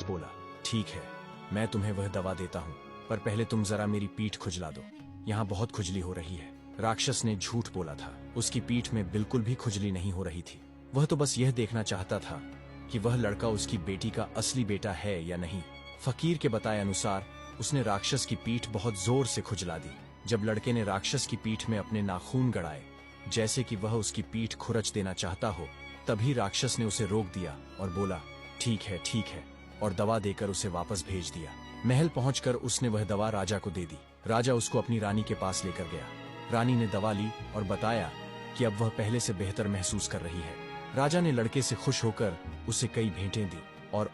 बोला, ठीक है, मैं तुम्हें वह दवा देता हूँ, पर पहले तुम जरा मेरी पीठ खुजला दो, यहाँ बहुत खुजली हो रही है। राक्षस ने झूठ बोला था, उसकी पीठ में बिल्कुल भी खुजली नहीं हो रही थी। वह तो बस यह देखना चाहता था कि वह लड़का उसकी बेटी का असली बेटा है या नहीं। फकीर के बताए अनुसार उसने राक्षस की पीठ बहुत जोर से खुजला दी। जब लड़के ने राक्षस की पीठ में अपने नाखून गड़ाए, जैसे कि वह उसकी पीठ खुरच देना चाहता हो, तभी राक्षस ने उसे रोक दिया और बोला, ठीक है, और दवा देकर उसे वापस भेज दिया। महल पहुंचकर उसने वह दवा राजा को दे दी। राजा उसको अपनी रानी के पास लेकर गया। रानी ने दवा ली और बताया कि अब वह पहले से बेहतर महसूस कर रही है। राजा ने लड़के से खुश होकर उसे कई भेंटें दी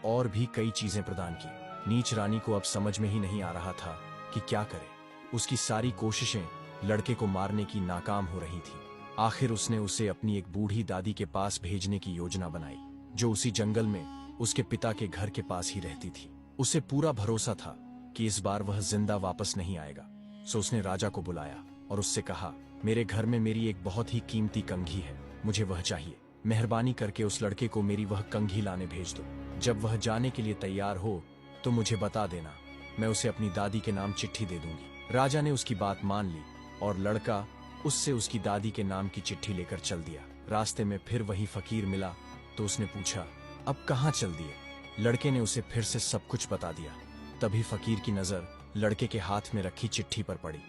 और भी कई चीजें प्रदान की। नीच रानी को अब समझ में ही नहीं आ रहा था कि क्या करे। उसकी सारी कोशिशें लड़के को मारने की नाकाम हो रही थी। आखिर उसने उसे अपनी एक बूढ़ी दादी के पास भेजने की योजना बनाई, जो उसी जंगल में उसके पिता के घर के पास ही रहती थी। उसे पूरा भरोसा था कि इस बार वह जिंदा वापस नहीं आएगा। सो उसने राजा को बुलाया और उससे कहा, मेरे घर में मेरी एक बहुत ही कीमती कंघी है, मुझे वह चाहिए। मेहरबानी करके उस लड़के को मेरी वह कंघी लाने भेज दो। जब वह जाने के लिए तैयार हो तो मुझे बता देना, मैं उसे अपनी दादी के नाम चिट्ठी दे दूंगी। राजा ने उसकी बात मान ली और लड़का उससे उसकी दादी के नाम की चिट्ठी लेकर चल दिया। रास्ते में फिर वही फकीर मिला तो उसने पूछा, अब कहाँ चल दिए? लड़के ने उसे फिर से सब कुछ बता दिया। तभी फकीर की नजर लड़के के हाथ में रखी चिट्ठी पर पड़ी।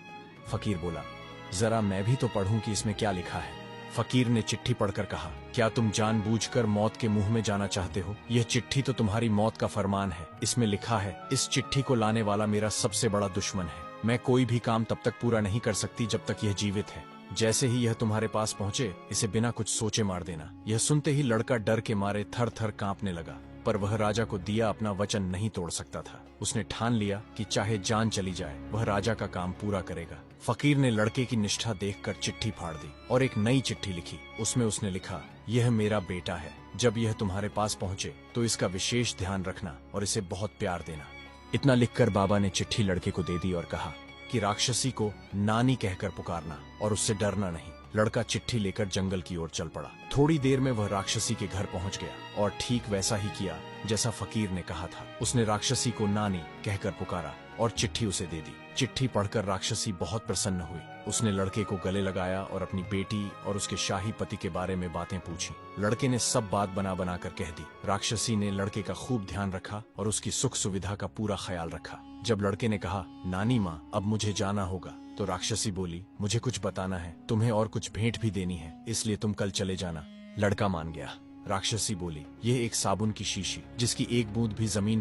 फकीर बोला, जरा मैं भी तो पढ़ूं कि इसमें क्या लिखा है। फकीर ने चिट्ठी पढ़कर कहा, क्या तुम जानबूझकर मौत के मुंह में जाना चाहते हो? यह चिट्ठी तो तुम्हारी मौत का फरमान है। इसमें लिखा है, इस चिट्ठी को लाने वाला मेरा सबसे बड़ा दुश्मन है। मैं कोई भी काम तब तक पूरा नहीं कर सकती जब तक यह जीवित है। जैसे ही यह तुम्हारे पास पहुंचे, इसे बिना कुछ सोचे मार देना। यह सुनते ही लड़का डर के मारे थर थर कांपने लगा, पर वह राजा को दिया अपना वचन नहीं तोड़ सकता था। उसने ठान लिया कि चाहे जान चली जाए, वह राजा का काम पूरा करेगा। फकीर ने लड़के की निष्ठा देखकर चिट्ठी फाड़ दी और एक नई चिट्ठी लिखी। उसमें उसने लिखा, यह मेरा बेटा है, जब यह तुम्हारे पास पहुंचे तो इसका विशेष ध्यान रखना और इसे बहुत प्यार देना। इतना लिखकर बाबा ने चिट्ठी लड़के को दे दी और कहा कि राक्षसी को नानी कहकर पुकारना और उससे डरना नहीं। लड़का चिट्ठी लेकर जंगल की ओर चल पड़ा। थोड़ी देर में वह राक्षसी के घर पहुंच गया और ठीक वैसा ही किया जैसा फकीर ने कहा था। उसने राक्षसी को नानी कहकर पुकारा और चिट्ठी उसे दे दी। चिट्ठी पढ़कर राक्षसी बहुत प्रसन्न हुई। उसने लड़के को गले लगाया और अपनी बेटी और उसके शाही पति के बारे में बातें पूछी। लड़के ने सब बात बना बना कर कह दी। राक्षसी ने लड़के का खूब ध्यान रखा और उसकी सुख सुविधा का पूरा ख्याल रखा। जब लड़के ने कहा, नानी माँ, अब मुझे जाना होगा, तो राक्षसी बोली, मुझे कुछ बताना है, तुम्हें और कुछ भेंट भी देनी है, इसलिए तुम कल चले जाना। लड़का मान गया। राक्षसी बोली, यह एक साबुन की शीशी जिसकी एक बूंद भी जमीन